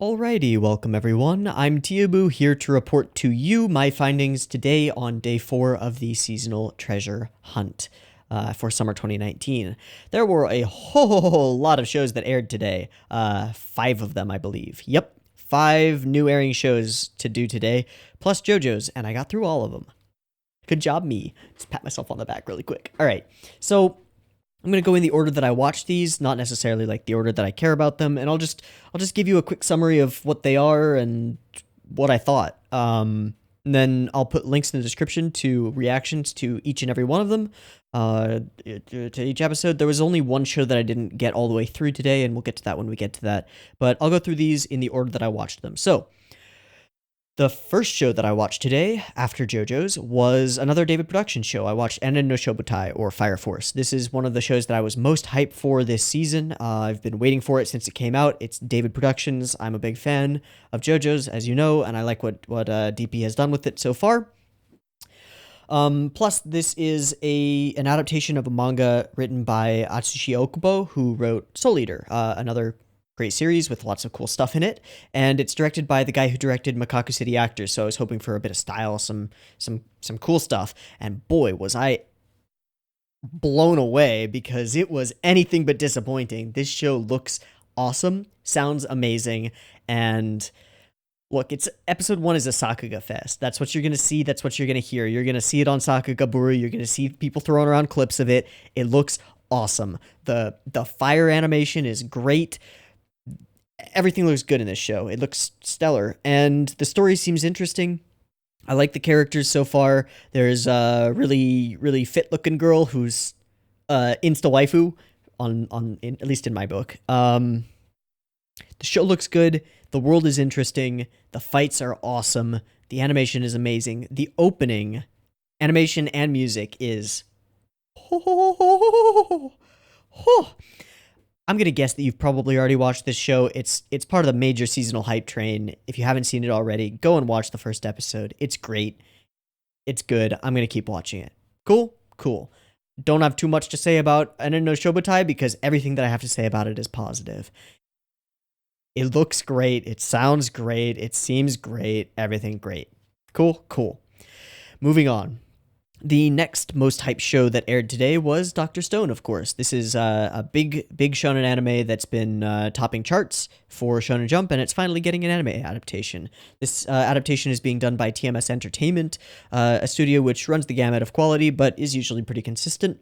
Alrighty, welcome everyone. I'm Teeaboo here to report to you my findings today on day 4 of the seasonal treasure hunt for summer 2019. There were a whole lot of shows that aired today. 5 of them, I believe. Yep, 5 new airing shows to do today, plus JoJo's, and I got through all of them. Good job, me. Just pat myself on the back really quick. Alright, so I'm going to go in the order that I watched these, not necessarily like the order that I care about them, and I'll just give you a quick summary of what they are and what I thought. And then I'll put links in the description to reactions to each and every one of them. To each episode, there was only one show that I didn't get all the way through today, and we'll get to that when we get to that. But I'll go through these in the order that I watched them. So, the first show that I watched today, after JoJo's, was another David production show. I watched Enen no Shobutai, or Fire Force. This is one of the shows that I was most hyped for this season. I've been waiting for it since it came out. It's David Productions. I'm a big fan of JoJo's, as you know, and I like what DP has done with it so far. Plus, this is an adaptation of a manga written by Atsushi Okubo, who wrote Soul Eater, another great series with lots of cool stuff in it, and it's directed by the guy who directed Makaku City Actors, so I was hoping for a bit of style, some cool stuff, and boy, was I blown away, because it was anything but disappointing. This show looks awesome, sounds amazing, and look, episode 1 is a Sakuga fest. That's what you're going to see, that's what you're going to hear. You're going to see it on Sakugaburu, you're going to see people throwing around clips of it. It looks awesome. The fire animation is great. Everything looks good in this show. It looks stellar, and the story seems interesting. I like the characters so far. There's a really fit-looking girl who's insta waifu at least in my book. The show looks good. The world is interesting. The fights are awesome. The animation is amazing. The opening animation and music is I'm going to guess that you've probably already watched this show. It's part of the major seasonal hype train. If you haven't seen it already, go and watch the first episode. It's great. It's good. I'm going to keep watching it. Cool? Cool. Don't have too much to say about Enen no Shobutai, because everything that I have to say about it is positive. It looks great. It sounds great. It seems great. Everything great. Cool? Cool. Moving on. The next most hyped show that aired today was Dr. Stone, of course. This is a big shonen anime that's been topping charts for Shonen Jump, and it's finally getting an anime adaptation. This adaptation is being done by TMS Entertainment, a studio which runs the gamut of quality, but is usually pretty consistent.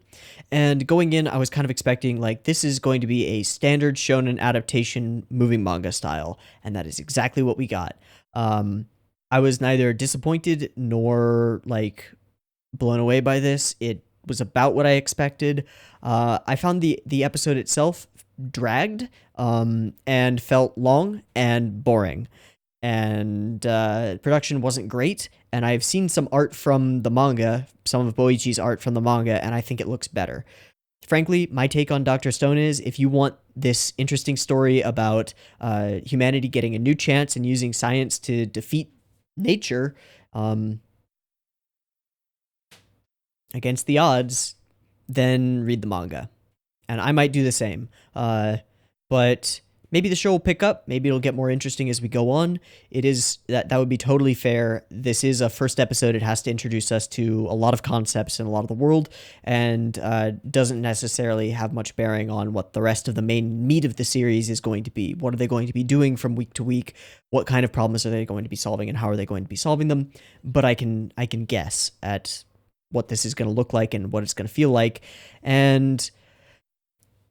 And going in, I was kind of expecting, like, this is going to be a standard shonen adaptation moving manga style, and that is exactly what we got. I was neither disappointed nor, like, blown away by this. It was about what I expected. I found the episode itself dragged and felt long and boring, and production wasn't great, and I've seen some art from the manga, some of Boichi's art from the manga, and I think it looks better. Frankly, my take on Dr. Stone is, if you want this interesting story about humanity getting a new chance and using science to defeat nature, against the odds, then read the manga. And I might do the same. But maybe the show will pick up. Maybe it'll get more interesting as we go on. That would be totally fair. This is a first episode. It has to introduce us to a lot of concepts and a lot of the world, and doesn't necessarily have much bearing on what the rest of the main meat of the series is going to be. What are they going to be doing from week to week? What kind of problems are they going to be solving, and how are they going to be solving them? But I can guess at what this is going to look like and what it's going to feel like, and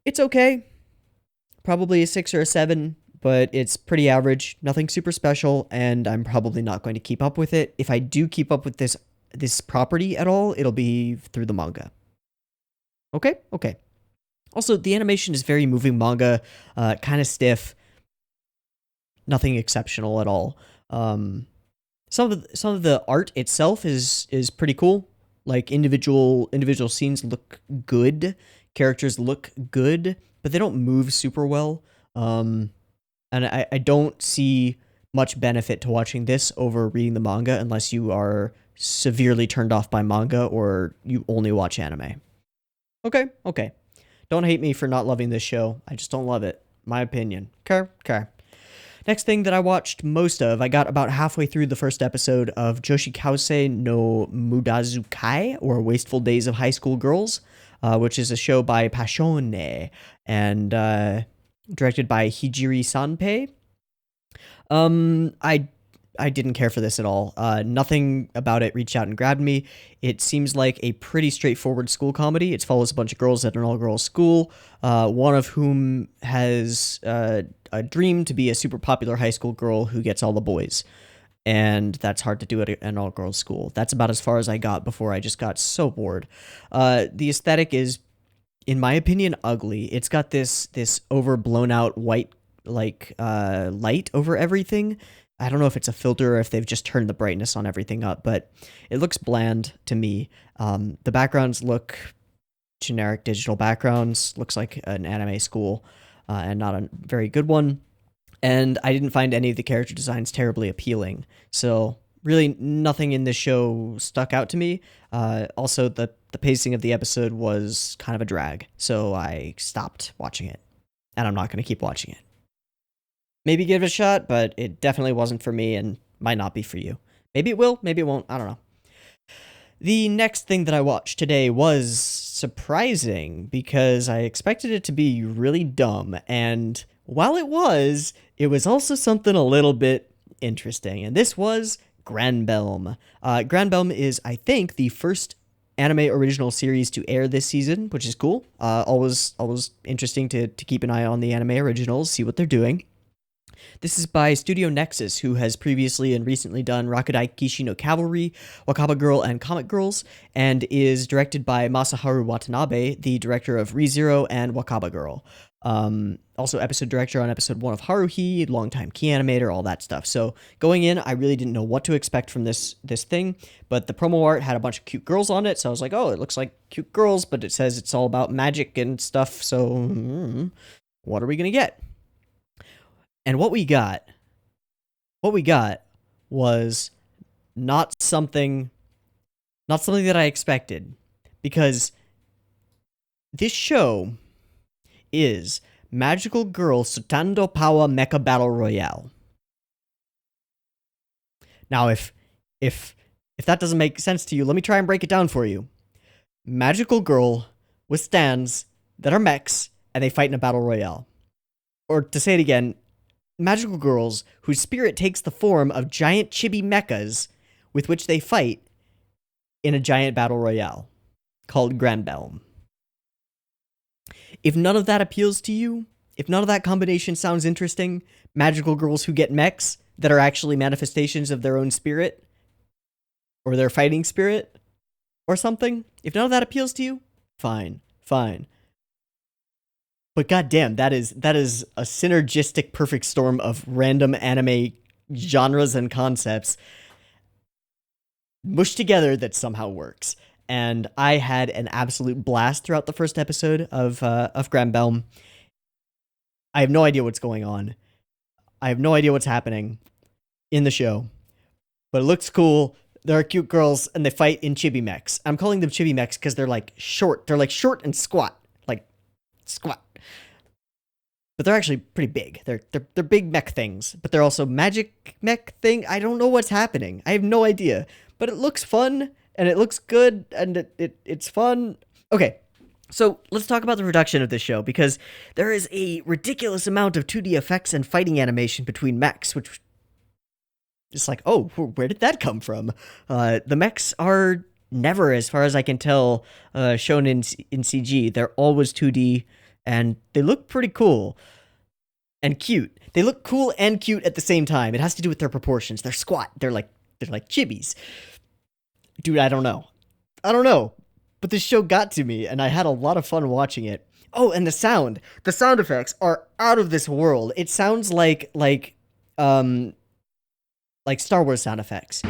it's okay. Probably a 6 or a 7, but it's pretty average, nothing super special, and I'm probably not going to keep up with it. If I do keep up with this property at all, it'll be through the manga. Okay? Also, the animation is very moving manga, kind of stiff, nothing exceptional at all. Some of the art itself is pretty cool. Like, individual scenes look good, characters look good, but they don't move super well. And I don't see much benefit to watching this over reading the manga unless you are severely turned off by manga or you only watch anime. Okay. Don't hate me for not loving this show. I just don't love it. My opinion. Okay. Next thing that I watched most of, I got about halfway through the first episode of Joshikausei no Mudazukai, or Wasteful Days of High School Girls, which is a show by Passione and directed by Hijiri Sanpei. I didn't care for this at all. Nothing about it reached out and grabbed me. It seems like a pretty straightforward school comedy. It follows a bunch of girls at an all-girls school, one of whom has a dream to be a super popular high school girl who gets all the boys. And that's hard to do at an all-girls school. That's about as far as I got before I just got so bored. The aesthetic is, in my opinion, ugly. It's got this over blown out white light over everything. I don't know if it's a filter or if they've just turned the brightness on everything up, but it looks bland to me. The backgrounds look generic digital backgrounds. Looks like an anime school, and not a very good one. And I didn't find any of the character designs terribly appealing. So really nothing in this show stuck out to me. Also, the pacing of the episode was kind of a drag. So I stopped watching it. And I'm not going to keep watching it. Maybe give it a shot, but it definitely wasn't for me and might not be for you. Maybe it will, maybe it won't, I don't know. The next thing that I watched today was surprising because I expected it to be really dumb, and while it was also something a little bit interesting, and this was Granbelm. Granbelm is, I think, the first anime original series to air this season, which is cool. Always interesting to keep an eye on the anime originals, see what they're doing. This is by Studio Nexus, who has previously and recently done Rakudai Kishi no Cavalry, Wakaba Girl, and Comic Girls, and is directed by Masaharu Watanabe, the director of ReZero and Wakaba Girl. Also episode director on episode 1 of Haruhi, longtime key animator, all that stuff. So going in, I really didn't know what to expect from this thing, but the promo art had a bunch of cute girls on it, so I was like, oh, it looks like cute girls, but it says it's all about magic and stuff, so what are we gonna get? And what we got was not something that I expected, because this show is Magical Girl Sutando Power Mecha Battle Royale. Now, if that doesn't make sense to you, let me try and break it down for you. Magical Girl with stands that are mechs, and they fight in a battle royale. Or to say it again, magical girls whose spirit takes the form of giant chibi mechas with which they fight in a giant battle royale called Granbelm. If none of that appeals to you, if none of that combination sounds interesting, magical girls who get mechs that are actually manifestations of their own spirit or their fighting spirit or something, if none of that appeals to you, fine. But goddamn, that is a synergistic perfect storm of random anime genres and concepts mushed together that somehow works. And I had an absolute blast throughout the first episode of Granbelm. I have no idea what's going on. I have no idea what's happening in the show. But it looks cool. There are cute girls, and they fight in chibi mechs. I'm calling them chibi mechs because they're like short. They're like short and squat. Like, squat. But they're actually pretty big. They're big mech things, but they're also magic mech thing. I don't know what's happening. I have no idea. But it looks fun, and it looks good, and it's fun. Okay, so let's talk about the production of this show, because there is a ridiculous amount of 2D effects and fighting animation between mechs, which is like, oh, where did that come from? The mechs are never, as far as I can tell, shown in CG. They're always 2D. And they look pretty cool and cute. They look cool and cute at the same time. It has to do with their proportions. They're squat. They're like chibis. Dude, I don't know. But this show got to me, and I had a lot of fun watching it. Oh, and the sound effects are out of this world. It sounds like Star Wars sound effects.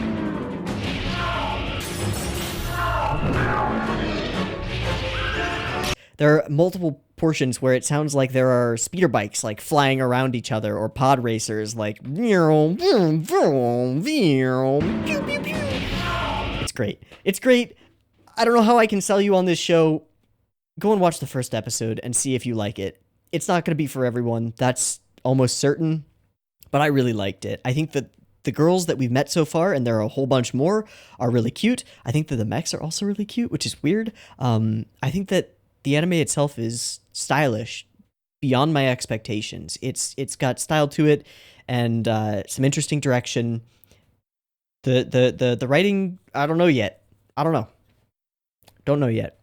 There are multiple portions where it sounds like there are speeder bikes like flying around each other, or pod racers like it's great. It's great. I don't know how I can sell you on this show. Go and watch the first episode and see if you like it. It's not going to be for everyone. That's almost certain. but I really liked it. I think that the girls that we've met so far, and there are a whole bunch more, are really cute. I think that the mechs are also really cute, which is weird. I think that the anime itself is stylish beyond my expectations. It's got style to it and some interesting direction. The writing, I don't know yet. I don't know. Don't know yet.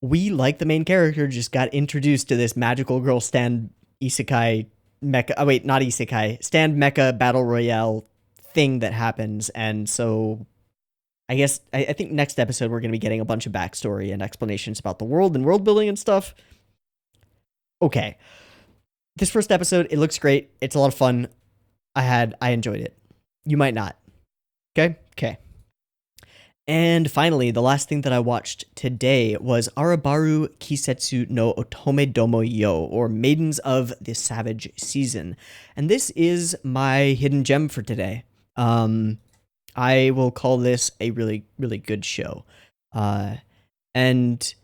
We, like the main character, just got introduced to this magical girl stand isekai mecha. Oh wait, not isekai. Stand-Mecha battle royale thing that happens, and so I guess I think next episode we're gonna be getting a bunch of backstory and explanations about the world and world building and stuff. Okay, this first episode, it looks great. It's a lot of fun. I enjoyed it. You might not. Okay. And finally, the last thing that I watched today was Arabaru Kisetsu no Otome-domo yo, or Maidens of the Savage Season. And this is my hidden gem for today. I will call this a really, really good show. And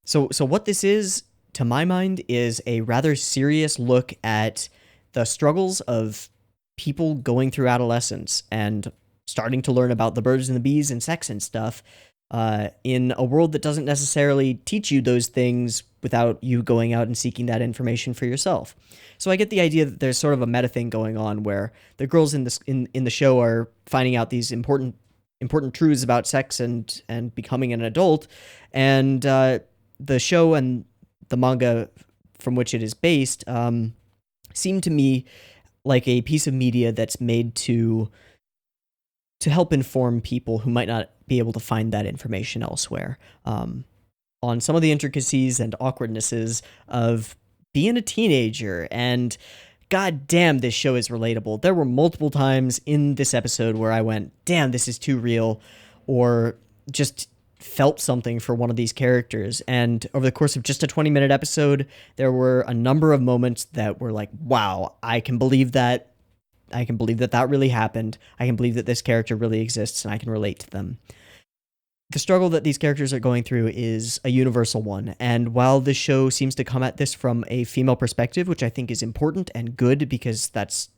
so what this is, to my mind, is a rather serious look at the struggles of people going through adolescence and starting to learn about the birds and the bees and sex and stuff in a world that doesn't necessarily teach you those things without you going out and seeking that information for yourself. So I get the idea that there's sort of a meta thing going on where the girls in the show are finding out these important truths about sex and becoming an adult, and the show and the manga from which it is based seem to me like a piece of media that's made to help inform people who might not be able to find that information elsewhere on some of the intricacies and awkwardnesses of being a teenager. And god damn, this show is relatable. There were multiple times in this episode where I went, damn, this is too real, or just felt something for one of these characters. And over the course of just a 20-minute episode, there were a number of moments that were like, wow, I can believe that that really happened. I can believe that this character really exists, and I can relate to them. The struggle that these characters are going through is a universal one, and while this show seems to come at this from a female perspective, which I think is important and good because there's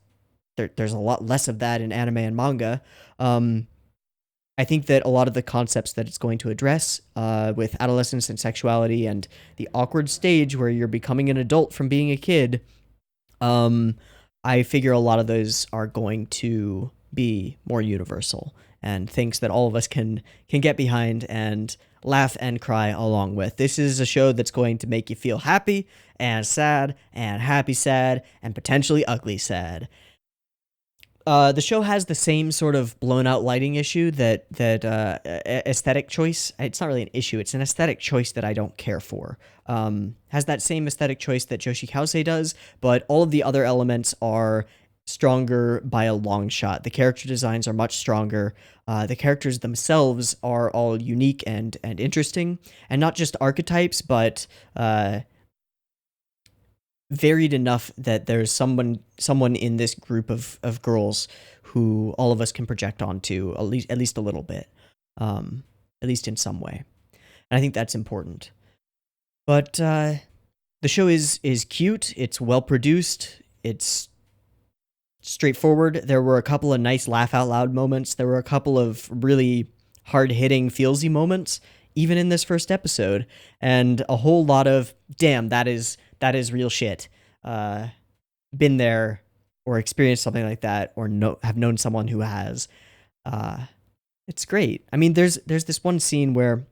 a lot less of that in anime and manga, I think that a lot of the concepts that it's going to address with adolescence and sexuality and the awkward stage where you're becoming an adult from being a kid, I figure a lot of those are going to be more universal and things that all of us can get behind and laugh and cry along with. This is a show that's going to make you feel happy and sad and happy sad and potentially ugly sad. The show has the same sort of blown out lighting issue that aesthetic choice. It's not really an issue. It's an aesthetic choice that I don't care for. Has that same aesthetic choice that Joshi Kausei does, but all of the other elements are stronger by a long shot. The character designs are much stronger. The characters themselves are all unique and interesting, and not just archetypes, but varied enough that there's someone in this group of girls who all of us can project onto at least a little bit, at least in some way. And I think that's important. But the show is cute. It's well produced. It's straightforward. There were a couple of nice laugh out loud moments. There were a couple of really hard hitting feelsy moments, even in this first episode, and a whole lot of damn, that is real shit. Been there or experienced something like that, or have known someone who has. It's great. I mean, there's this one scene where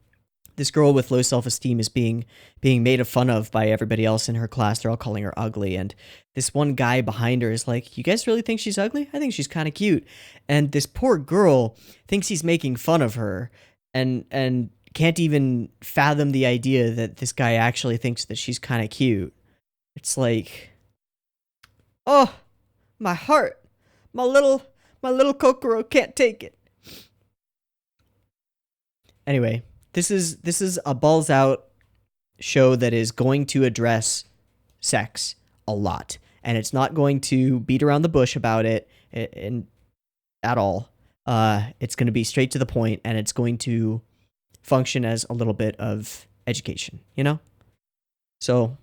this girl with low self-esteem is being made fun of by everybody else in her class. They're all calling her ugly, and this one guy behind her is like, "You guys really think she's ugly? I think she's kind of cute." And this poor girl thinks he's making fun of her, and can't even fathom the idea that this guy actually thinks that she's kind of cute. It's like, oh, my heart, my little Kokoro can't take it. Anyway, this is a balls out show that is going to address sex a lot, and it's not going to beat around the bush about it at all. It's going to be straight to the point, and it's going to function as a little bit of education, you know? So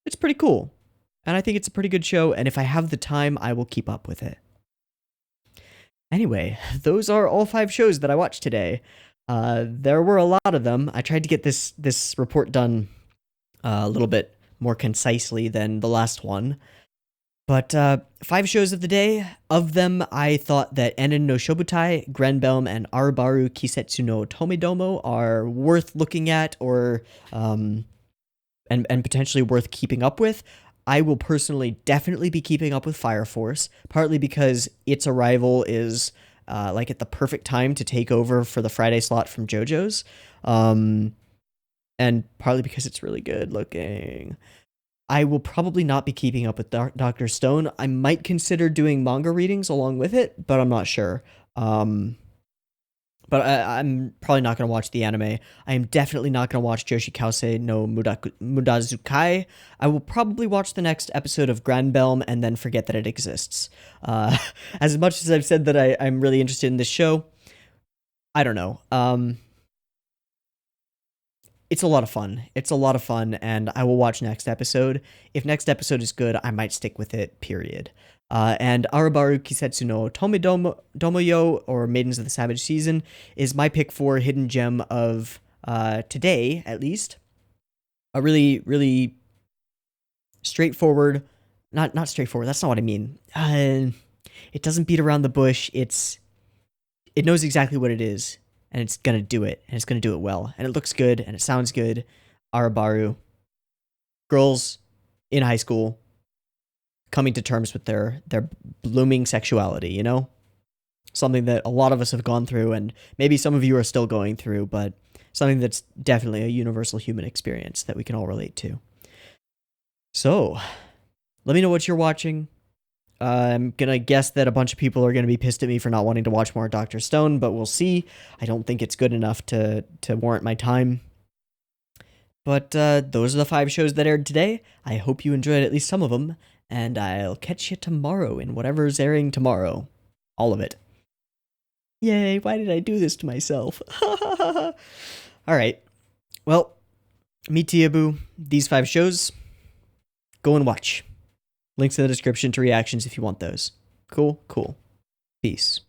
it's pretty cool. And I think it's a pretty good show, and if I have the time, I will keep up with it. Anyway, those are all 5 shows that I watched today. There were a lot of them. I tried to get this report done a little bit more concisely than the last one. But 5 shows of the day. Of them, I thought that Enin no Shobutai, Grenbelm, and Arubaru Kisetsu no Otome-domo are worth looking at, or and potentially worth keeping up with. I will personally definitely be keeping up with Fire Force, partly because its arrival is like at the perfect time to take over for the Friday slot from JoJo's, and partly because it's really good looking. I will probably not be keeping up with Dr. Stone. I might consider doing manga readings along with it, but I'm not sure. But I'm probably not going to watch the anime. I am definitely not going to watch Joshi Kause no Mudazukai. I will probably watch the next episode of Granbelm and then forget that it exists. As much as I've said that I'm really interested in this show, I don't know. It's a lot of fun. It's a lot of fun, and I will watch next episode. If next episode is good, I might stick with it, period. And Arubaru Kisetsu no Otome-domo, or Maidens of the Savage Season, is my pick for hidden gem of today, at least. A really, really straightforward, not straightforward, that's not what I mean. It doesn't beat around the bush. It knows exactly what it is, and it's gonna do it, and it's gonna do it well, and it looks good, and it sounds good. Arubaru, girls in high school coming to terms with their blooming sexuality, you know? Something that a lot of us have gone through, and maybe some of you are still going through, but something that's definitely a universal human experience that we can all relate to. So, let me know what you're watching. I'm gonna guess that a bunch of people are gonna be pissed at me for not wanting to watch more Dr. Stone, but we'll see. I don't think it's good enough to warrant my time. But those are the 5 shows that aired today. I hope you enjoyed at least some of them, and I'll catch you tomorrow in whatever's airing tomorrow. All of it. Yay, why did I do this to myself? Alright. Well, me Teeaboo, these 5 shows, go and watch. Links in the description to reactions if you want those. Cool? Cool. Peace.